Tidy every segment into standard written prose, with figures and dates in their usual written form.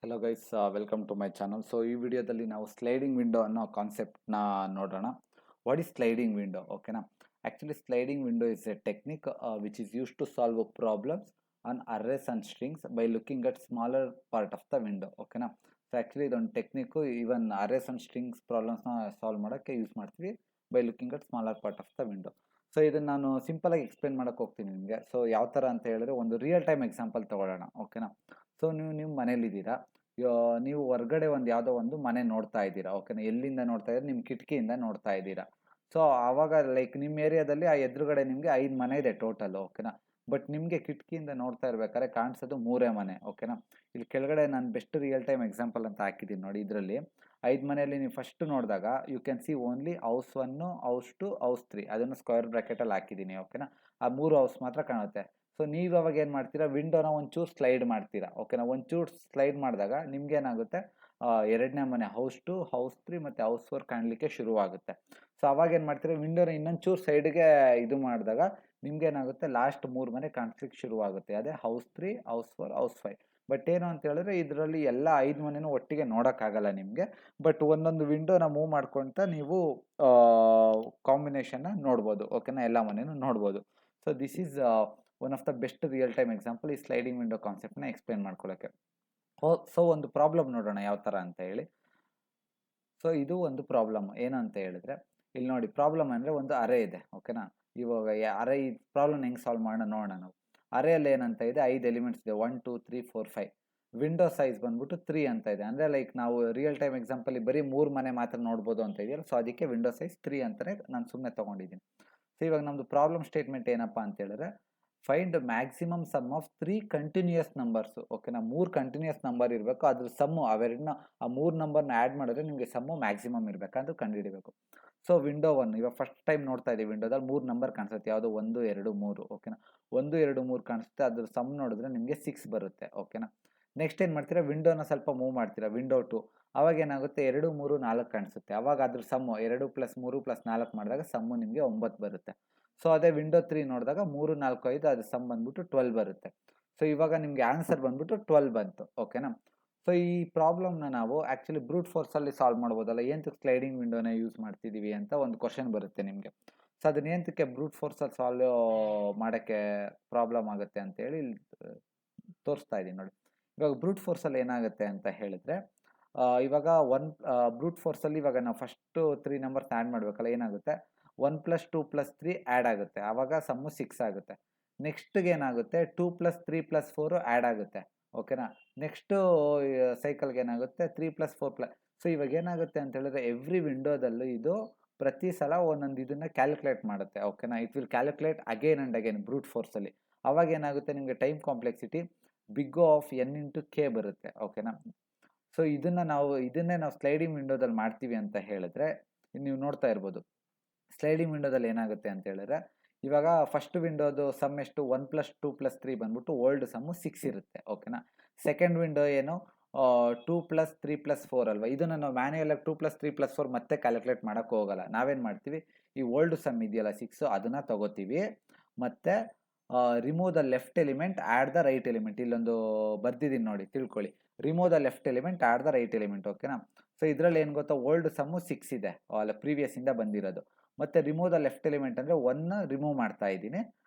Hello guys, welcome to my channel. So ಈ ವಿಡಿಯೋದಲ್ಲಿ ನಾವು ಸ್ಲೈಡಿಂಗ್ ವಿಂಡೋ ಅನ್ನೋ ಕಾನ್ಸೆಪ್ಟ್ನ ನೋಡೋಣ. What is sliding window? ಓಕೆನಾ. Actually sliding window is a technique which is use to solve problems on arrays and strings by looking at smaller part of the window. ಓಕೆನಾ. So actually ಇದೊಂದು technique even arrays and strings ಪ್ರಾಬ್ಲಮ್ಸ್ನ solve ಮಾಡೋಕ್ಕೆ use ಮಾಡ್ತೀವಿ by looking at smaller part of the window. So ಇದನ್ನು ನಾನು ಸಿಂಪಲಾಗಿ explain ಮಾಡೋಕ್ಕೆ ಹೋಗ್ತೀನಿ ನಿಮಗೆ. ಸೊ ಯಾವ ಥರ ಅಂತ ಹೇಳಿದ್ರೆ ಒಂದು ರಿಯಲ್ ಟೈಮ್ ಎಕ್ಸಾಂಪಲ್ ತೊಗೊಳ್ಳೋಣ. ಓಕೆನಾ. ಸೊ ನೀವು ಮನೇಲಿದ್ದೀರಾ, ನೀವು ಹೊರ್ಗಡೆ ಒಂದು ಯಾವುದೋ ಒಂದು ಮನೆ ನೋಡ್ತಾ ಇದ್ದೀರಾ. ಓಕೆನಾ. ಎಲ್ಲಿಂದ ನೋಡ್ತಾ ಇದ್ದೀರಾ? ನಿಮ್ಮ ಕಿಟಕಿಯಿಂದ ನೋಡ್ತಾ ಇದ್ದೀರಾ. ಸೊ ಆವಾಗ ಲೈಕ್ ನಿಮ್ಮ ಏರಿಯಾದಲ್ಲಿ ಆ ಎದುರುಗಡೆ ನಿಮಗೆ 5 ಮನೆ ಇದೆ ಟೋಟಲ್. ಓಕೆನಾ. ಬಟ್ ನಿಮಗೆ ಕಿಟಕಿಯಿಂದ ನೋಡ್ತಾ ಇರ್ಬೇಕಾದ್ರೆ ಕಾಣಿಸೋದು 3 ಮನೆ. ಓಕೆನಾ. ಇಲ್ಲಿ ಕೆಳಗಡೆ ನಾನು ಬೆಸ್ಟ್ ರಿಯಲ್ ಟೈಮ್ ಎಕ್ಸಾಂಪಲ್ ಅಂತ ಹಾಕಿದ್ದೀನಿ ನೋಡಿ. ಇದರಲ್ಲಿ 5 ಮನೆಯಲ್ಲಿ ನೀವು ಫಸ್ಟ್ ನೋಡಿದಾಗ you can see only house 1, house 2, house 3 ಅದನ್ನು ಸ್ಕ್ವೇರ್ ಬ್ರಾಕೆಟಲ್ಲಿ ಹಾಕಿದ್ದೀನಿ. ಓಕೆನಾ. ಆ 3 ಹೌಸ್ ಮಾತ್ರ ಕಾಣುತ್ತೆ. ಸೊ ನೀವು ಅವಾಗ ಏನು ಮಾಡ್ತೀರಾ, ವಿಂಡೋನ ಒಂಚೂರು ಸ್ಲೈಡ್ ಮಾಡ್ತೀರಾ. ಓಕೆನಾ. ಒಂಚೂರು ಸ್ಲೈಡ್ ಮಾಡಿದಾಗ ನಿಮ್ಗೆ ಏನಾಗುತ್ತೆ, ಎರಡನೇ ಮನೆ ಹೌಸ್ 2, ಹೌಸ್ 3 ಮತ್ತು ಹೌಸ್ 4 ಕಾಣಲಿಕ್ಕೆ ಶುರುವಾಗುತ್ತೆ. ಸೊ ಅವಾಗ ಏನು ಮಾಡ್ತೀರಾ, ವಿಂಡೋನ ಇನ್ನೊಂಚೂರು ಸೈಡ್ಗೆ ಇದು ಮಾಡಿದಾಗ ನಿಮ್ಗೆ ಏನಾಗುತ್ತೆ, ಲಾಸ್ಟ್ 3 ಮನೆ ಕಾಣಿಸ್ಲಿಕ್ಕೆ ಶುರುವಾಗುತ್ತೆ. ಅದೇ ಹೌಸ್ 3, ಹೌಸ್ 4, ಹೌಸ್ 5. ಬಟ್ ಏನು ಅಂತ ಹೇಳಿದ್ರೆ ಇದರಲ್ಲಿ ಎಲ್ಲ 5 ಮನೆನೂ ಒಟ್ಟಿಗೆ ನೋಡೋಕ್ಕಾಗಲ್ಲ ನಿಮಗೆ. ಬಟ್ ಒಂದೊಂದು ವಿಂಡೋನ ಮೂವ್ ಮಾಡ್ಕೊತ ನೀವು ಕಾಂಬಿನೇಷನ್ನ ನೋಡ್ಬೋದು. ಓಕೆನಾ. ಎಲ್ಲ ಮನೆಯೂ ನೋಡ್ಬೋದು. So this is one of the best real time example ಈ ಸ್ಲೈಡಿಂಗ್ ವಿಂಡೋ ಕಾನ್ಸೆಪ್ಟ್ನ ಎಕ್ಸ್ಪ್ಲೇನ್ ಮಾಡ್ಕೊಳ್ಳೋಕ್ಕೆ. ಸೊ ಒಂದು ಪ್ರಾಬ್ಲಮ್ ನೋಡೋಣ ಯಾವ ಥರ ಅಂತ ಹೇಳಿ. ಸೊ ಇದು ಒಂದು ಪ್ರಾಬ್ಲಮ್ ಏನು ಅಂತ ಹೇಳಿದ್ರೆ, ಇಲ್ಲಿ ನೋಡಿ ಪ್ರಾಬ್ಲಮ್ ಅಂದರೆ ಒಂದು ಅರೆ ಇದೆ. ಓಕೆನಾ. ಇವಾಗ ಅರೆ ಈ ಪ್ರಾಬ್ಲಮ್ ಹೆಂಗೆ ಸಾಲ್ವ್ ಮಾಡೋಣ ನೋಡೋಣ ನಾವು. ಅರೆಯಲ್ಲಿ ಏನಂತ ಇದೆ, 5 ಎಲಿಮೆಂಟ್ಸ್ ಇದೆ. 1 2 3 4 5. ವಿಂಡೋ ಸೈಜ್ ಬಂದ್ಬಿಟ್ಟು 3 ಅಂತ ಇದೆ. ಅಂದರೆ ಲೈಕ್ ನಾವು ರಿಯಲ್ ಟೈಮ್ ಎಕ್ಸಾಂಪಲ್ ಬರೀ 3 ಮನೆ ಮಾತ್ರ ನೋಡ್ಬೋದು ಅಂತ ಇದೆಯಲ್ಲ. ಸೊ ಅದಕ್ಕೆ ವಿಂಡೋ ಸೈಜ್ 3 ಅಂತಲೇ ನಾನು ಸುಮ್ಮನೆ ತೊಗೊಂಡಿದ್ದೀನಿ. ಸೊ ಇವಾಗ ನಮ್ಮದು ಪ್ರಾಬ್ಲಮ್ ಸ್ಟೇಟ್ಮೆಂಟ್ ಏನಪ್ಪ ಅಂತ ಹೇಳಿದ್ರೆ, find maximum sum of 3 continuous numbers. ಓಕೆನಾ. 3 ಕಂಟಿನ್ಯೂಯಸ್ ನಂಬರ್ ಇರಬೇಕು, ಅದ್ರ ಸಮ್ಮು ಅವೆರಡನ್ನ ಆ 3 ನಂಬರ್ನ ಆ್ಯಡ್ ಮಾಡಿದ್ರೆ ನಿಮಗೆ ಸಮ್ಮು ಮ್ಯಾಕ್ಸಿಮಮ್ ಇರಬೇಕಂತ ಕಂಡುಹಿಡಿಬೇಕು. ಸೊ ವಿಂಡೋ 1 ಇವಾಗ ಫಸ್ಟ್ ಟೈಮ್ ನೋಡ್ತಾ ಇದ್ದೀವಿ. ವಿಂಡೋದಲ್ಲಿ 3 ನಂಬರ್ ಕಾಣಿಸುತ್ತೆ. ಯಾವುದು? 1 2 3. ಓಕೆನಾ. 1 2 3 ಕಾಣಿಸುತ್ತೆ. ಅದ್ರ ಸಮ್ ನೋಡಿದ್ರೆ ನಿಮಗೆ 6 ಬರುತ್ತೆ. ಓಕೆನಾ. ನೆಕ್ಸ್ಟ್ ಏನು ಮಾಡ್ತೀರಾ, ವಿಂಡೋನ ಸ್ವಲ್ಪ ಮೂವ್ ಮಾಡ್ತೀರಾ. ವಿಂಡೋ 2 ಅವಾಗ ಏನಾಗುತ್ತೆ, 2 3 4 ಕಾಣಿಸುತ್ತೆ. ಅವಾಗ ಅದ್ರ ಸಮ್ಮು 2 + 3 + 4 ಮಾಡಿದಾಗ ಸಮ್ಮು ನಿಮಗೆ 9 ಬರುತ್ತೆ. ಸೊ ಅದೇ ವಿಂಡೋ 3 ನೋಡಿದಾಗ 3 4 5 ಅದು ಸಮ್ ಬಂದ್ಬಿಟ್ಟು 12 ಬರುತ್ತೆ. ಸೊ ಇವಾಗ ನಿಮಗೆ ಆನ್ಸರ್ ಬಂದ್ಬಿಟ್ಟು 12 ಬಂತು. ಓಕೆನಾ. ಸೊ ಈ ಪ್ರಾಬ್ಲಮ್ನ ನಾವು ಆ್ಯಕ್ಚುಲಿ ಬ್ರೂಟ್ ಫೋರ್ಸಲ್ಲಿ ಸಾಲ್ವ್ ಮಾಡ್ಬೋದಲ್ಲ. ಏನಕ್ಕೆ ಸ್ಲೈಡಿಂಗ್ ವಿಂಡೋನ ಯೂಸ್ ಮಾಡ್ತಿದ್ದೀವಿ ಅಂತ ಒಂದು ಕ್ವಶನ್ ಬರುತ್ತೆ ನಿಮಗೆ. ಸೊ ಅದನ್ನ ಏನಕ್ಕೆ ಬ್ರೂಟ್ ಫೋರ್ಸಲ್ಲಿ ಸಾಲ್ವ್ ಮಾಡೋಕ್ಕೆ ಪ್ರಾಬ್ಲಮ್ ಆಗುತ್ತೆ ಅಂತೇಳಿ ಇಲ್ಲಿ ತೋರಿಸ್ತಾ ಇದ್ದೀನಿ ನೋಡಿ. ಇವಾಗ ಬ್ರೂಟ್ ಫೋರ್ಸಲ್ಲಿ ಏನಾಗುತ್ತೆ ಅಂತ ಹೇಳಿದ್ರೆ, ಇವಾಗ ಬ್ರೂಟ್ ಫೋರ್ಸಲ್ಲಿ ಇವಾಗ ನಾವು ಫಸ್ಟು 3 ನಂಬರ್ಸ್ ಆ್ಯಡ್ ಮಾಡಬೇಕಲ್ಲ. ಏನಾಗುತ್ತೆ, 1 + 2 + 3 ಆ್ಯಡ್ ಆಗುತ್ತೆ. ಆವಾಗ ಸಮ್ಮು 6 ಆಗುತ್ತೆ. ನೆಕ್ಸ್ಟ್ಗೆ ಏನಾಗುತ್ತೆ, 2 + 3 + 4 ಆ್ಯಡ್ ಆಗುತ್ತೆ. ಓಕೆನಾ. ನೆಕ್ಸ್ಟು ಸೈಕಲ್ಗೆ ಏನಾಗುತ್ತೆ, 3 + 4 ಸೊ ಇವಾಗ ಏನಾಗುತ್ತೆ ಅಂತ ಹೇಳಿದ್ರೆ ಎವ್ರಿ ವಿಂಡೋದಲ್ಲೂ ಇದು ಪ್ರತಿ ಸಲ ಒಂದೊಂದು ಇದನ್ನು ಕ್ಯಾಲ್ಕುಲೇಟ್ ಮಾಡುತ್ತೆ. ಓಕೆನಾ. It will calculate again and again brute ಫೋರ್ಸಲ್ಲಿ. ಅವಾಗ ಏನಾಗುತ್ತೆ, ನಿಮಗೆ time complexity big of n × k ಬರುತ್ತೆ. ಓಕೆನಾ. ಸೊ ಇದನ್ನೇ ನಾವು ಸ್ಲೈಡಿಂಗ್ ವಿಂಡೋದಲ್ಲಿ ಮಾಡ್ತೀವಿ ಅಂತ ಹೇಳಿದ್ರೆ ನೀವು ನೋಡ್ತಾ ಇರ್ಬೋದು. ಸ್ಲೈಡಿಂಗ್ ವಿಂಡೋದಲ್ಲಿ ಏನಾಗುತ್ತೆ ಅಂತ ಹೇಳಿದ್ರೆ, ಇವಾಗ ಫಸ್ಟ್ ವಿಂಡೋದು ಸಮ್ ಎಷ್ಟು, 1 + 2 + 3 ಬಂದ್ಬಿಟ್ಟು ಓಲ್ಡ್ ಸಮ್ಮು 6 ಇರುತ್ತೆ. ಓಕೆನಾ. ಸೆಕೆಂಡ್ ವಿಂಡೋ ಏನು, 2 + 3 + 4 ಅಲ್ವಾ. ಇದನ್ನು ನಾವು ಮ್ಯಾನ್ಯುಯಲಾಗಿ 2 + 3 + 4 ಮತ್ತೆ ಕ್ಯಾಲ್ಕುಲೇಟ್ ಮಾಡೋಕ್ಕೆ ಹೋಗಲ್ಲ. ನಾವೇನು ಮಾಡ್ತೀವಿ, ಈ ಓಲ್ಡ್ ಸಮ್ ಇದೆಯಲ್ಲ 6 ಅದನ್ನು ತಗೋತೀವಿ. ಮತ್ತು remove the left element add the right element. ಇಲ್ಲೊಂದು ಬರ್ದಿದ್ದೀನಿ ನೋಡಿ, ತಿಳ್ಕೊಳ್ಳಿ. Remove the left element add the right element. ಓಕೆನಾ. ಸೊ ಇದರಲ್ಲಿ ಏನು ಗೊತ್ತಾ, ಓಲ್ಡ್ ಸಮ್ಮು 6 ಇದೆ, ಅಲ್ಲ ಪ್ರೀವಿಯಸ್ಸಿಂದ ಬಂದಿರೋದು. ಮತ್ತು ರಿಮೂವ್ ದ ಲೆಫ್ಟ್ ಎಲಿಮೆಂಟ್ ಅಂದರೆ 1 ರಿಮೂವ್ ಮಾಡ್ತಾ ಇದ್ದೀನಿ,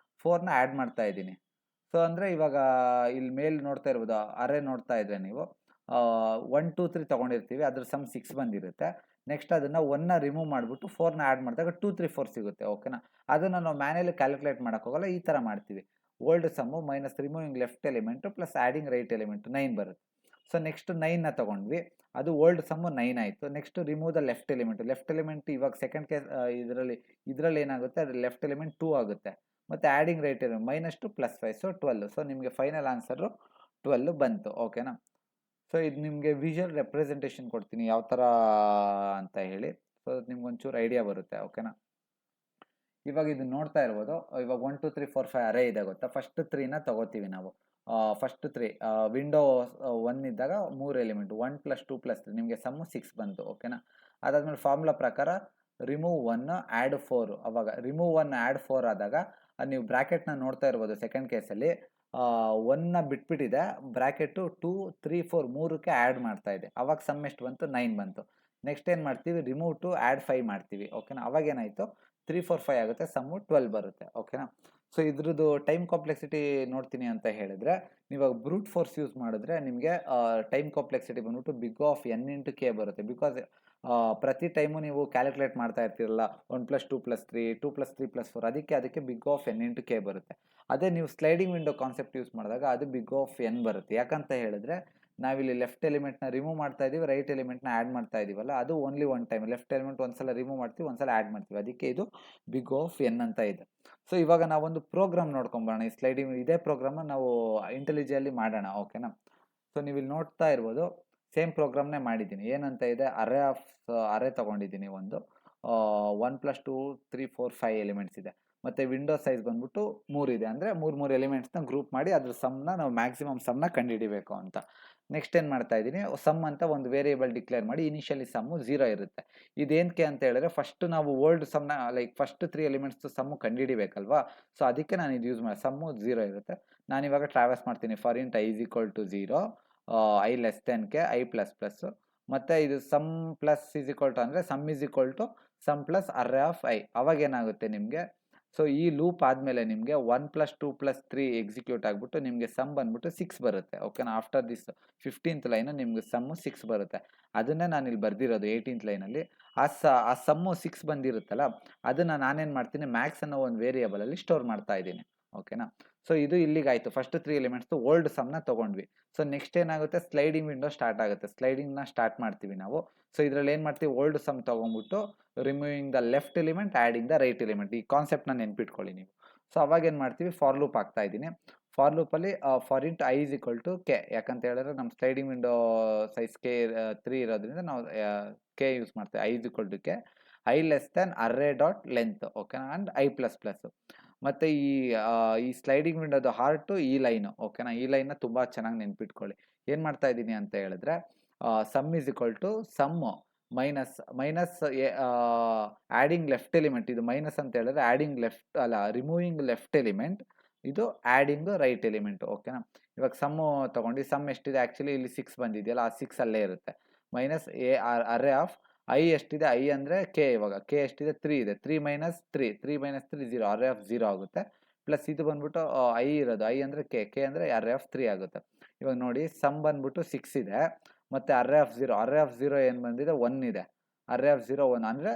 4ನ ಆ್ಯಡ್ ಮಾಡ್ತಾ ಇದ್ದೀನಿ. ಸೊ ಅಂದರೆ ಇವಾಗ ಇಲ್ಲಿ ಮೇಲೆ ನೋಡ್ತಾ ಇರ್ಬೋದು, ಅರೆ ನೋಡ್ತಾ ಇದ್ರೆ ನೀವು 1 2 3 ತೊಗೊಂಡಿರ್ತೀವಿ, ಅದ್ರ ಸಮ್ 6 ಬಂದಿರುತ್ತೆ. ನೆಕ್ಸ್ಟ್ ಅದನ್ನು 1ನ ರಿಮೂವ್ ಮಾಡಿಬಿಟ್ಟು 4ನ ಆ್ಯಡ್ ಮಾಡಿದಾಗ 2 3 4 ಸಿಗುತ್ತೆ. ಓಕೆನಾ. ಅದನ್ನು ನಾವು ಮ್ಯಾನ್ಯಲಿ ಕ್ಯಾಲ್ಕುಲೇಟ್ ಮಾಡೋಕ್ಕೋಗಲ್ಲ, ಈ ಥರ ಮಾಡ್ತೀವಿ. Old sum minus removing left element plus adding right element 9 ಬರುತ್ತೆ. ಸೊ ನೆಕ್ಸ್ಟ್ 9ನ ತೊಗೊಂಡ್ವಿ, ಅದು ಓಲ್ಡ್ ಸಮ್ಮು 9 ಆಯಿತು. Next remove the left element ಇವಾಗ ಸೆಕೆಂಡ್ ಕೇಸ್ ಇದರಲ್ಲಿ ಏನಾಗುತ್ತೆ, ಅದು ಲೆಫ್ಟ್ ಎಲಿಮೆಂಟ್ 2 ಆಗುತ್ತೆ. ಮತ್ತು adding right element -2 + 5 so 12. So ನಿಮಗೆ ಫೈನಲ್ ಆನ್ಸರು 12 ಬಂತು. ಓಕೆನಾ. ಸೊ ಇದು ನಿಮಗೆ ವಿಜುವಲ್ ರೆಪ್ರೆಸೆಂಟೇಷನ್ ಕೊಡ್ತೀನಿ ಯಾವ ಥರ ಅಂತ ಹೇಳಿ. ಸೊ ನಿಮ್ಗೆ ಒಂಚೂರು ಐಡಿಯಾ ಬರುತ್ತೆ. ಓಕೆನಾ. ಇವಾಗ ಇದು ನೋಡ್ತಾ ಇರ್ಬೋದು. ಇವಾಗ 1 2 3 4 5 ಅರೇ ಇದೆ ಗೊತ್ತಾ. ಫಸ್ಟ್ 3ನ ತಗೋತೀವಿ ನಾವು. ಫಸ್ಟ್ 3 ವಿಂಡೋ 1 ಇದ್ದಾಗ 3 ಎಲಿಮೆಂಟ್ 1 + 2 + 3 ನಿಮಗೆ ಸಮ್ಮು 6 ಬಂತು. ಓಕೆನಾ. ಅದಾದಮೇಲೆ ಫಾರ್ಮುಲಾ ಪ್ರಕಾರ ರಿಮೂವ್ 1 ಆ್ಯಡ್ 4. ಅವಾಗ ರಿಮೂವ್ 1 ಆ್ಯಡ್ 4 ಆದಾಗ ನೀವು ಬ್ರ್ಯಾಕೆಟ್ನ ನೋಡ್ತಾ ಇರ್ಬೋದು ಸೆಕೆಂಡ್ ಕೇಸಲ್ಲಿ. ಒನ್ನ ಬಿಟ್ಬಿಟ್ಟಿದೆ, ಬ್ರ್ಯಾಕೆಟು 2 3 4 ಮೂರಕ್ಕೆ ಆ್ಯಡ್ ಮಾಡ್ತಾ ಇದೆ. ಅವಾಗ ಸಮ್ ಎಷ್ಟು ಬಂತು? 9 ಬಂತು. ನೆಕ್ಸ್ಟ್ ಏನು ಮಾಡ್ತೀವಿ? ರಿಮೂವ್ ಟು ಆ್ಯಡ್ 5 ಮಾಡ್ತೀವಿ. ಓಕೆನಾ? ಅವಾಗ ಏನಾಯಿತು? 3 4 5 ಆಗುತ್ತೆ, ಸಮ್ಮು 12 ಬರುತ್ತೆ. ಓಕೆನಾ? ಸೊ ಇದ್ರದ್ದು ಟೈಮ್ ಕಾಂಪ್ಲೆಕ್ಸಿಟಿ ನೋಡ್ತೀನಿ ಅಂತ ಹೇಳಿದ್ರೆ, ನೀವಾಗ ಬ್ರೂಟ್ ಫೋರ್ಸ್ ಯೂಸ್ ಮಾಡಿದ್ರೆ ನಿಮಗೆ ಟೈಮ್ ಕಾಂಪ್ಲೆಕ್ಸಿಟಿ ಬಂದ್ಬಿಟ್ಟು big of N into K ಬರುತ್ತೆ. ಬಿಕಾಸ್ ಪ್ರತಿ ಟೈಮು ನೀವು ಕ್ಯಾಲ್ಕುಲೇಟ್ ಮಾಡ್ತಾ ಇರ್ತೀರಲ್ಲ, 1 + 2 + 3 2 + 3 + 4, ಅದಕ್ಕೆ big of N into K ಬರುತ್ತೆ. ಅದೇ ನೀವು ಸ್ಲೈಡಿಂಗ್ ವಿಂಡೋ ಕಾನ್ಸೆಪ್ಟ್ ಯೂಸ್ ಮಾಡಿದಾಗ ಅದು ಬಿಗ್ ಆಫ್ ಎನ್ ಬರುತ್ತೆ. ಯಾಕಂತ ಹೇಳಿದ್ರೆ ನಾವಿಲ್ಲಿ ಲೆಫ್ಟ್ ಎಲಿಮೆಂಟ್ನ ರಿಮೂವ್ ಮಾಡ್ತಾ ಇದೀವಿ, ರೈಟ್ ಎಲಿಮೆಂಟ್ನ ಆ್ಯಡ್ ಮಾಡ್ತಾ ಇದೀವಲ್ಲ, ಅದು only one time. Left element ಒಂದ್ಸಲ ರಿಮೂವ್ ಮಾಡ್ತೀವಿ, ಒಂದ್ಸಲ ಆ್ಯಡ್ ಮಾಡ್ತೀವಿ, ಅದಕ್ಕೆ ಇದು ಬಿಗ್ ಆಫ್ ಎನ್ ಅಂತ ಇದೆ. ಸೊ ಇವಾಗ ನಾವೊಂದು ಪ್ರೋಗ್ರಾಮ್ ನೋಡ್ಕೊಂಬರೋಣ. ಈ ಸ್ಲೈಡಿಂಗ್ ಇದೇ ಪ್ರೋಗ್ರಾಮ್ನ ನಾವು ಇಂಟೆಲಿಜೆಯಲ್ಲಿ ಮಾಡೋಣ. ಓಕೆನಾ? ಸೊ ನೀವು ಇಲ್ಲಿ ನೋಡ್ತಾ ಇರ್ಬೋದು, ಸೇಮ್ ಪ್ರೋಗ್ರಾಮ್ನೇ ಮಾಡಿದ್ದೀನಿ. ಏನಂತ ಇದೆ? ಅರೆ ತಗೊಂಡಿದ್ದೀನಿ ಒಂದು 1 + 2 3 4 5 ಎಲಿಮೆಂಟ್ಸ್ ಇದೆ. ಮತ್ತು ವಿಂಡೋ ಸೈಜ್ ಬಂದ್ಬಿಟ್ಟು 3 ಇದೆ. ಅಂದರೆ 3 ಎಲಿಮೆಂಟ್ಸ್ನ ಗ್ರೂಪ್ ಮಾಡಿ ಅದ್ರ ಸಮ್ನ ನಾವು ಮ್ಯಾಕ್ಸಿಮಮ್ ಸಮ್ನ ಕಂಡುಹಿಡಿಬೇಕು ಅಂತ. ನೆಕ್ಸ್ಟ್ ಏನು ಮಾಡ್ತಾ ಇದ್ದೀನಿ? ಸಮ್ ಅಂತ ಒಂದು ವೇರಿಯೇಬಲ್ ಡಿಕ್ಲೇರ್ ಮಾಡಿ, ಇನಿಷಿಯಲಿ ಸಮ್ಮು 0 ಇರುತ್ತೆ. ಇದೇನಕ್ಕೆ ಅಂತ ಹೇಳಿದ್ರೆ ಫಸ್ಟ್ ನಾವು ಓಲ್ಡ್ ಸಮ್ನ ಲೈಕ್ ಫಸ್ಟ್ 3 ಎಲಿಮೆಂಟ್ಸ್ ಸಮ್ಮು ಕಂಡುಹಿಡಿಬೇಕಲ್ವಾ? ಸೊ ಅದಕ್ಕೆ ನಾನು ಇದು ಯೂಸ್ ಮಾಡಿ, ಸಮ್ಮು 0 ಇರುತ್ತೆ. ನಾನಿವಾಗ ಟ್ರಾವೆಲ್ಸ್ ಮಾಡ್ತೀನಿ. For int i = 0, i < k, i++. ಮತ್ತು ಇದು ಸಮ್ ಪ್ಲಸ್ ಅಂದರೆ sum = sum plus array of i. ಅವಾಗ ಏನಾಗುತ್ತೆ ನಿಮಗೆ? ಸೊ ಈ ಲೂಪ್ ಆದಮೇಲೆ ನಿಮಗೆ 1 + 2 + 3 ಎಕ್ಸಿಕ್ಯೂಟ್ ಆಗಿಬಿಟ್ಟು ನಿಮಗೆ ಸಮ್ ಬಂದ್ಬಿಟ್ಟು 6 ಬರುತ್ತೆ. ಓಕೆನಾ? ಆಫ್ಟರ್ ದಿಸ್ 15th ಲೈನು ನಿಮ್ಗೆ ಸಮ್ಮು 6 ಬರುತ್ತೆ. ಅದನ್ನೇ ನಾನು ಇಲ್ಲಿ ಬರ್ದಿರೋದು 18th ಲೈನಲ್ಲಿ. ಆ ಸಮ್ಮು 6 ಬಂದಿರುತ್ತಲ್ಲ, ಅದನ್ನು ನಾನೇನು ಮಾಡ್ತೀನಿ? ಮ್ಯಾಕ್ಸ್ ಅನ್ನೋ ಒಂದು ವೇರಿಯೇಬಲಲ್ಲಿ ಸ್ಟೋರ್ ಮಾಡ್ತಾ ಇದ್ದೀನಿ. ಓಕೆನಾ? ಸೊ ಇದು ಇಲ್ಲಿಗಾಯಿತು. ಫಸ್ಟ್ 3 ಎಲಿಮೆಂಟ್ಸ್ದು ಓಲ್ಡ್ ಸಮ್ನ ತೊಗೊಂಡ್ವಿ. ಸೊ ನೆಕ್ಸ್ಟ್ ಏನಾಗುತ್ತೆ? ಸ್ಲೈಡಿಂಗ್ ವಿಂಡೋ ಸ್ಟಾರ್ಟ್ ಆಗುತ್ತೆ. ಸ್ಲೈಡಿಂಗ್ನ ಸ್ಟಾರ್ಟ್ ಮಾಡ್ತೀವಿ ನಾವು. ಸೊ ಇದರಲ್ಲಿ ಏನು ಮಾಡ್ತೀವಿ? ಓಲ್ಡ್ ಸಮ್ ತೊಗೊಂಡ್ಬಿಟ್ಟು removing the left element, adding the right element. ಈ ಕಾನ್ಸೆಪ್ಟ್ನ ನೆನ್ಪಿಟ್ಕೊಳ್ಳಿ ನೀವು. ಸೊ ಅವಾಗ ಏನು ಮಾಡ್ತೀವಿ? ಫಾರ್ ಲೂಪ್ ಆಗ್ತಾ ಇದ್ದೀನಿ. ಫಾರ್ ಲೂಪಲ್ಲಿ ಫಾರ್ ಇಂಟ್ i = k. ಯಾಕಂತ ಹೇಳಿದ್ರೆ ನಮ್ಮ ಸ್ಲೈಡಿಂಗ್ ವಿಂಡೋ ಸೈಜ್ k 3 ಇರೋದ್ರಿಂದ ನಾವು k ಯೂಸ್ ಮಾಡ್ತೀವಿ. i = k, i array dot length. ಓಕೆನಾ? And i++. ಮತ್ತು ಈ ಸ್ಲೈಡಿಂಗ್ ವಿಂಡೋದು ಹಾರ್ಟು ಈ ಲೈನು. ಓಕೆನಾ? ಈ ಲೈನ್ನ ತುಂಬ ಚೆನ್ನಾಗಿ ನೆನ್ಪಿಟ್ಕೊಳ್ಳಿ. ಏನು ಮಾಡ್ತಾ ಇದ್ದೀನಿ ಅಂತ ಹೇಳಿದ್ರೆ, sum = sum minus adding left element. ಇದು ಮೈನಸ್ ಅಂತ ಹೇಳಿದ್ರೆ ರಿಮೂವಿಂಗ್ ಲೆಫ್ಟ್ ಎಲಿಮೆಂಟ್, ಇದು ಆ್ಯಡಿಂಗ್ ರೈಟ್ ಎಲಿಮೆಂಟ್. ಓಕೆನಾ? ಇವಾಗ ಸಮ್ಮು ತೊಗೊಂಡು ಸಮ್ ಎಷ್ಟಿದೆ? ಆ್ಯಕ್ಚುಲಿ ಇಲ್ಲಿ 6 ಬಂದಿದೆಯಲ್ಲ, ಆ 6 ಅಲ್ಲೇ ಇರುತ್ತೆ. ಮೈನಸ್ ಅರ್ರೆ ಆಫ್ i ಎಷ್ಟಿದೆ? i ಅಂದರೆ k. ಇವಾಗ k ಎಷ್ಟಿದೆ? 3 ಇದೆ. 3 - 3 0, ಅರ್ರೆ ಆಫ್ 0 ಆಗುತ್ತೆ. ಪ್ಲಸ್ ಇದು ಬಂದ್ಬಿಟ್ಟು i ಇರೋದು, i ಅಂದರೆ k ಅಂದರೆ ಅರ್ರೆ ಆಫ್ 3 ಆಗುತ್ತೆ. ಇವಾಗ ನೋಡಿ, ಸಮ್ ಬಂದ್ಬಿಟ್ಟು 6 ಇದೆ, ಮತ್ತು ಅರ್ರೆ ಆಫ್ 0 ಏನು ಬಂದಿದೆ? 1 ಇದೆ. ಅರ್ರೆ ಆಫ್ 0 1 ಅಂದರೆ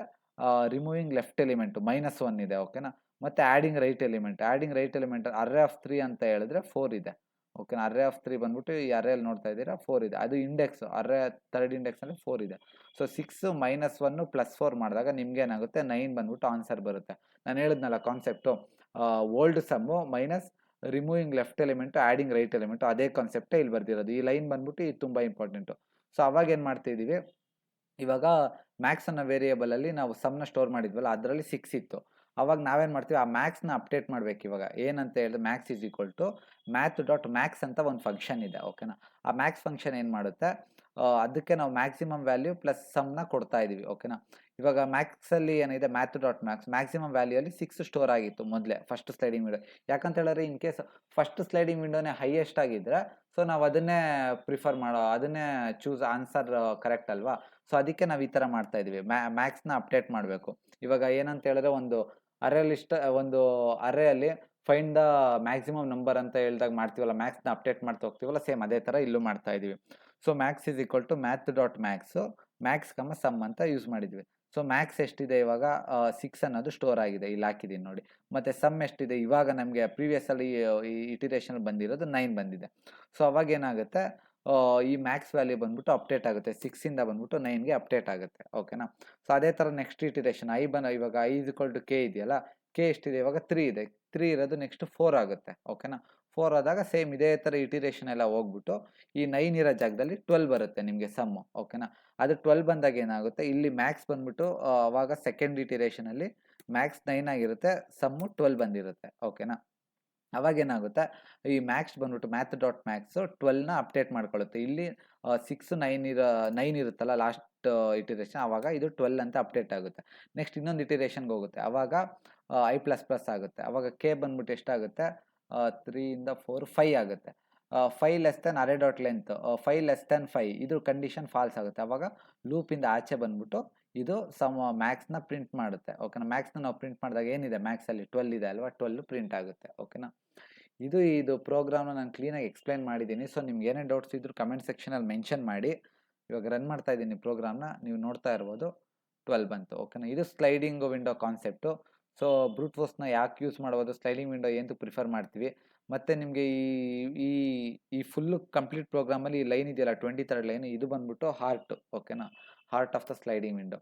ರಿಮೂವಿಂಗ್ ಲೆಫ್ಟ್ ಎಲಿಮೆಂಟು -1 ಇದೆ. ಓಕೆನಾ? ಮತ್ತು ಆ್ಯಡಿಂಗ್ ರೈಟ್ ಎಲಿಮೆಂಟ್ ಅರ್ರೆ ಆಫ್ 3 ಅಂತ ಹೇಳಿದ್ರೆ 4 ಇದೆ. ಓಕೆನಾ? ಅರ್ರೆ ಆಫ್ 3 ಬಂದ್ಬಿಟ್ಟು ಈ ಅರ್ರೆಯಲ್ಲಿ ನೋಡ್ತಾ ಇದ್ದೀರಾ 4 ಇದೆ. ಅದು ಇಂಡೆಕ್ಸ್, ಅರ್ರೆ ಥರ್ಡ್ ಇಂಡೆಕ್ಸಲ್ಲಿ 4 ಇದೆ. ಸೊ 6 - 1 + 4 ಮಾಡಿದಾಗ ನಿಮ್ಗೆ ಏನಾಗುತ್ತೆ? 9 ಬಂದ್ಬಿಟ್ಟು ಆನ್ಸರ್ ಬರುತ್ತೆ. ನಾನು ಹೇಳಿದ್ನಲ್ಲ concept, old sum minus removing left element, adding right element, ಅದೇ ಕಾನ್ಸೆಪ್ಟೇ ಇಲ್ಲಿ ಬರ್ದಿರೋದು. ಈ ಲೈನ್ ಬಂದ್ಬಿಟ್ಟು ಇದು ತುಂಬ ಇಂಪಾರ್ಟೆಂಟು. ಸೊ ಅವಾಗ ಏನು ಮಾಡ್ತಿದ್ದೀವಿ? ಇವಾಗ ಮ್ಯಾಕ್ಸ್ ಅನ್ನೋ ವೇರಿಯೇಬಲಲ್ಲಿ ನಾವು ಸಮ್ನ ಸ್ಟೋರ್ ಮಾಡಿದ್ವಲ್ಲ, ಅದರಲ್ಲಿ 6 ಇತ್ತು. ಅವಾಗ ನಾವೇನು ಮಾಡ್ತೀವಿ? ಆ ಮ್ಯಾಕ್ಸ್ನ ಅಪ್ಡೇಟ್ ಮಾಡಬೇಕು. ಇವಾಗ ಏನಂತ ಹೇಳಿದ್ರೆ ಮ್ಯಾಕ್ಸ್ = math.max ಅಂತ ಒಂದು ಫಂಕ್ಷನ್ ಇದೆ. ಓಕೆನಾ? ಆ ಮ್ಯಾಕ್ಸ್ ಫಂಕ್ಷನ್ ಏನು ಮಾಡುತ್ತೆ? ಅದಕ್ಕೆ ನಾವು ಮ್ಯಾಕ್ಸಿಮಮ್ ವ್ಯಾಲ್ಯೂ ಪ್ಲಸ್ ಸಮ್ನ ಕೊಡ್ತಾ ಇದ್ದೀವಿ. ಓಕೆನಾ? ಇವಾಗ ಮ್ಯಾಕ್ಸಲ್ಲಿ ಏನಿದೆ? math.max ಮ್ಯಾಕ್ಸಿಮಮ್ ವ್ಯಾಲ್ಯೂ ಅಲ್ಲಿ 6 ಸ್ಟೋರ್ ಆಗಿತ್ತು ಮೊದಲೇ, ಫಸ್ಟ್ ಸ್ಲೈಡಿಂಗ್ ವಿಂಡೋ. ಯಾಕಂತ ಹೇಳಿದ್ರೆ ಇನ್ ಕೇಸ್ ಫಸ್ಟ್ ಸ್ಲೈಡಿಂಗ್ ವಿಂಡೋನೇ ಹೈಯೆಸ್ಟ್ ಆಗಿದ್ದರೆ, ಸೊ ನಾವು ಅದನ್ನೇ ಅದನ್ನೇ ಚೂಸ್ ಆನ್ಸರ್ ಕರೆಕ್ಟ್ ಅಲ್ವಾ? ಸೊ ಅದಕ್ಕೆ ನಾವು ಈ ಥರ ಮಾಡ್ತಾ ಇದ್ದೀವಿ. ಮ್ಯಾಕ್ಸ್ನ ಅಪ್ಡೇಟ್ ಮಾಡಬೇಕು. ಇವಾಗ ಏನಂತ ಹೇಳಿದ್ರೆ ಒಂದು ಅರೇಯಲ್ಲಿ ಫೈಂಡ್ ದ ಮ್ಯಾಕ್ಸಿಮಮ್ ನಂಬರ್ ಅಂತ ಹೇಳಿದಾಗ ಮಾಡ್ತೀವಲ್ಲ, ಮ್ಯಾಕ್ಸ್ನ ಅಪ್ಡೇಟ್ ಮಾಡ್ತಾ ಹೋಗ್ತೀವಲ್ಲ, ಸೇಮ್ ಅದೇ ಥರ ಇಲ್ಲೂ ಮಾಡ್ತಾ ಇದ್ದೀವಿ. So max = math.max, max sum ಅಂತ ಯೂಸ್ ಮಾಡಿದ್ವಿ. ಸೊ ಮ್ಯಾಕ್ಸ್ ಎಷ್ಟಿದೆ ಇವಾಗ? 6 ಅನ್ನೋದು ಸ್ಟೋರ್ ಆಗಿದೆ, ಇಲ್ಲಿ ಹಾಕಿದ್ದೀನಿ ನೋಡಿ. ಮತ್ತು ಸಮ್ ಎಷ್ಟಿದೆ? ಇವಾಗ ನಮಗೆ ಪ್ರೀವಿಯಸ್ಸಲ್ಲಿ ಈ ಇಟಿರೇಷನ್ ಬಂದಿರೋದು 9 ಬಂದಿದೆ. ಸೊ ಅವಾಗ ಏನಾಗುತ್ತೆ? ಈ ಮ್ಯಾಕ್ಸ್ ವ್ಯಾಲ್ಯೂ ಬಂದ್ಬಿಟ್ಟು ಅಪ್ಡೇಟ್ ಆಗುತ್ತೆ. 6ಇಂದ ಬಂದ್ಬಿಟ್ಟು 9ಗೆ ಅಪ್ಡೇಟ್ ಆಗುತ್ತೆ. ಓಕೆನಾ? ಸೊ ಅದೇ ಥರ ನೆಕ್ಸ್ಟ್ ಇಟಿರೇಷನ್ ಇವಾಗ i = k ಇದೆಯಲ್ಲ, k ಎಷ್ಟಿದೆ ಇವಾಗ? 3 ಇದೆ. 3 ಇರೋದು ನೆಕ್ಸ್ಟ್ 4 ಆಗುತ್ತೆ. ಓಕೆನಾ? 4 ಆದಾಗ ಸೇಮ್ ಇದೇ ಥರ ಇಟಿರೇಷನ್ ಎಲ್ಲ ಹೋಗ್ಬಿಟ್ಟು ಈ 9 ಇರೋ ಜಾಗದಲ್ಲಿ 12 ಬರುತ್ತೆ ನಿಮಗೆ ಸಮ್ಮು. ಓಕೆನಾ? ಅದು 12 ಬಂದಾಗ ಏನಾಗುತ್ತೆ? ಇಲ್ಲಿ ಮ್ಯಾಕ್ಸ್ ಬಂದ್ಬಿಟ್ಟು ಅವಾಗ ಸೆಕೆಂಡ್ ಇಟಿರೇಷನಲ್ಲಿ ಮ್ಯಾಕ್ಸ್ 9 ಆಗಿರುತ್ತೆ, ಸಮ್ಮು 12 ಬಂದಿರುತ್ತೆ. ಓಕೆನಾ? ಅವಾಗೇನಾಗುತ್ತೆ? ಈ ಮ್ಯಾಕ್ಸ್ ಬಂದ್ಬಿಟ್ಟು math.max 12ನ ಅಪ್ಡೇಟ್ ಮಾಡ್ಕೊಳ್ಳುತ್ತೆ. ಇಲ್ಲಿ 6 9 ಇರುತ್ತಲ್ಲ ಲಾಸ್ಟ್ ಇಟಿರೇಷನ್, ಆವಾಗ ಇದು 12 ಅಂತ ಅಪ್ಡೇಟ್ ಆಗುತ್ತೆ. ನೆಕ್ಸ್ಟ್ ಇನ್ನೊಂದು ಇಟಿರೇಷನ್ಗೆ ಹೋಗುತ್ತೆ, ಆವಾಗ i++ ಆಗುತ್ತೆ. ಆವಾಗ k ಬಂದ್ಬಿಟ್ಟು ಎಷ್ಟಾಗುತ್ತೆ? 3 ಇಂದ 4 5 ಆಗುತ್ತೆ. 5 ಲೆಸ್ ದೆನ್ ಅರೆ ಡಾಟ್ ಲೆಂತ್ 5 ಲೆಸ್ ದೆನ್ 5 ಇದು ಕಂಡೀಷನ್ ಫಾಲ್ಸ್ ಆಗುತ್ತೆ. ಅವಾಗ ಲೂಪಿಂದ ಆಚೆ ಬಂದ್ಬಿಟ್ಟು ಇದು ಮ್ಯಾಕ್ಸ್ನ ಪ್ರಿಂಟ್ ಮಾಡುತ್ತೆ. ಓಕೆನಾ. ಮ್ಯಾಕ್ಸ್ನ ನಾವು ಪ್ರಿಂಟ್ ಮಾಡಿದಾಗ ಏನಿದೆ ಮ್ಯಾಕ್ಸಲ್ಲಿ 12 ಇದೆ ಅಲ್ವಾ, 12 ಪ್ರಿಂಟ್ ಆಗುತ್ತೆ. ಓಕೆನಾ. ಇದು ಪ್ರೋಗ್ರಾಮ್ನ ನಾನು ಕ್ಲೀನಾಗಿ ಎಕ್ಸ್ಪ್ಲೈನ್ ಮಾಡಿದ್ದೀನಿ. ಸೊ ನಿಮ್ಗೆ ಏನೇ ಡೌಟ್ಸ್ ಇದ್ರು ಕಮೆಂಟ್ ಸೆಕ್ಷನಲ್ಲಿ ಮೆನ್ಷನ್ ಮಾಡಿ. ಇವಾಗ ರನ್ ಮಾಡ್ತಾ ಇದ್ದೀನಿ ಪ್ರೋಗ್ರಾಮ್ನ, ನೀವು ನೋಡ್ತಾ ಇರ್ಬೋದು 12 ಬಂತು. ಓಕೆನಾ. ಇದು ಸ್ಲೈಡಿಂಗ್ ವಿಂಡೋ ಕಾನ್ಸೆಪ್ಟು. ಸೊ ಬ್ರೂಟ್ ಫೋರ್ಸ್ನ ಯಾಕೆ ಯೂಸ್ ಮಾಡ್ಬೋದು, ಸ್ಲೈಡಿಂಗ್ ವಿಂಡೋ ಏನಕ್ಕೆ ಪ್ರಿಫರ್ ಮಾಡ್ತೀವಿ, ಮತ್ತು ನಿಮಗೆ ಈ ಈ ಫುಲ್ಲು ಕಂಪ್ಲೀಟ್ ಪ್ರೋಗ್ರಾಮಲ್ಲಿ ಈ ಲೈನ್ ಇದೆಯಲ್ಲ 23rd ಲೈನ್, ಇದು ಬಂದ್ಬಿಟ್ಟು ಹಾರ್ಟ್. ಓಕೆನಾ. Heart of the sliding window.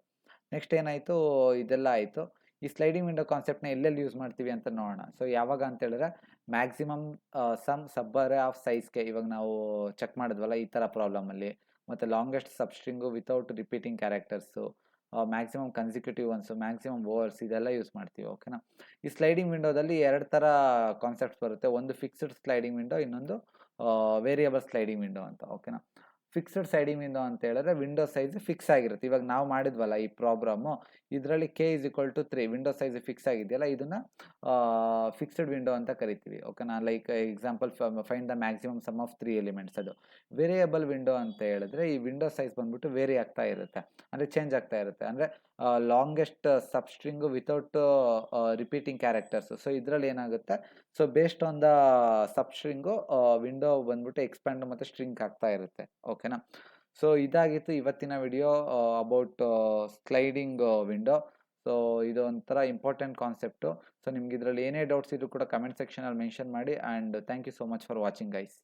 Next ಏನಾಯಿತು, ಇದೆಲ್ಲ ಆಯಿತು. ಈ ಸ್ಲೈಡಿಂಗ್ ವಿಂಡೋ ಕಾನ್ಸೆಪ್ಟ್ನ ಎಲ್ಲೆಲ್ಲಿ ಯೂಸ್ ಮಾಡ್ತೀವಿ ಅಂತ ನೋಡೋಣ. ಸೊ ಯಾವಾಗ ಅಂತ ಹೇಳಿದ್ರೆ ಮ್ಯಾಕ್ಸಿಮಮ್ ಸಬ್ ಅರೇ ಆಫ್ ಸೈಜ್ಗೆ, ಇವಾಗ ನಾವು ಚೆಕ್ ಮಾಡಿದ್ವಲ್ಲ ಈ ಥರ ಪ್ರಾಬ್ಲಮಲ್ಲಿ, ಮತ್ತು longest substring without repeating characters, maximum consecutive ones, maximum overs, ಇದೆಲ್ಲ ಯೂಸ್ ಮಾಡ್ತೀವಿ. ಓಕೆನಾ. ಈ ಸ್ಲೈಡಿಂಗ್ ವಿಂಡೋದಲ್ಲಿ 2 ಥರ ಕಾನ್ಸೆಪ್ಟ್ಸ್ ಬರುತ್ತೆ. ಒಂದು ಫಿಕ್ಸ್ಡ್ ಸ್ಲೈಡಿಂಗ್ ವಿಂಡೋ, ಇನ್ನೊಂದು ವೇರಿಯಬಲ್ ಸ್ಲೈಡಿಂಗ್ ವಿಂಡೋ ಅಂತ. ಓಕೆನಾ. ಫಿಕ್ಸ್ಡ್ ಸ್ಲೈಡಿಂಗ್ ವಿಂಡೋ ಅಂತ ಹೇಳಿದ್ರೆ ವಿಂಡೋ ಸೈಜ್ ಫಿಕ್ಸ್ ಆಗಿರುತ್ತೆ. ಇವಾಗ ನಾವು ಮಾಡಿದ್ವಲ್ಲ ಈ ಪ್ರಾಬ್ಲಮ್ಮು, ಇದರಲ್ಲಿ k = 3 ವಿಂಡೋ ಸೈಜ್ ಫಿಕ್ಸ್ ಆಗಿದೆಯಲ್ಲ, ಇದನ್ನು ಫಿಕ್ಸ್ಡ್ ವಿಂಡೋ ಅಂತ ಕರಿತೀವಿ. ಓಕೆನಾ. Like example find the maximum sum of 3 elements. ಅದು ವೇರಿಯಬಲ್ ವಿಂಡೋ ಅಂತ ಹೇಳಿದ್ರೆ ಈ ವಿಂಡೋ ಸೈಜ್ ಬಂದ್ಬಿಟ್ಟು ವೇರಿ ಆಗ್ತಾ ಇರುತ್ತೆ, ಅಂದರೆ ಚೇಂಜ್ ಆಗ್ತಾ ಇರುತ್ತೆ. ಅಂದರೆ longest substring without repeating characters. So ಇದರಲ್ಲಿ ಏನಾಗುತ್ತೆ, so based on the substring window ಬಂದ್ಬಿಟ್ಟು ಎಕ್ಸ್ಪ್ಯಾಂಡ್ ಮತ್ತು ಸ್ಟ್ರಿಂಕ್ ಆಗ್ತಾ ಇರುತ್ತೆ. ಓಕೆನಾ. ಸೊ ಇದಾಗಿತ್ತು ಇವತ್ತಿನ video about sliding window. So ಇದು ಒಂಥರ ಇಂಪಾರ್ಟೆಂಟ್ ಕಾನ್ಸೆಪ್ಟು. ಸೊ ನಿಮ್ಗೆ ಇದರಲ್ಲಿ ಏನೇ ಡೌಟ್ಸ್ ಇದ್ರೂ ಕೂಡ ಕಮೆಂಟ್ ಸೆಕ್ಷನಲ್ಲಿ ಮೆನ್ಷನ್ ಮಾಡಿ. And thank you so much for watching guys.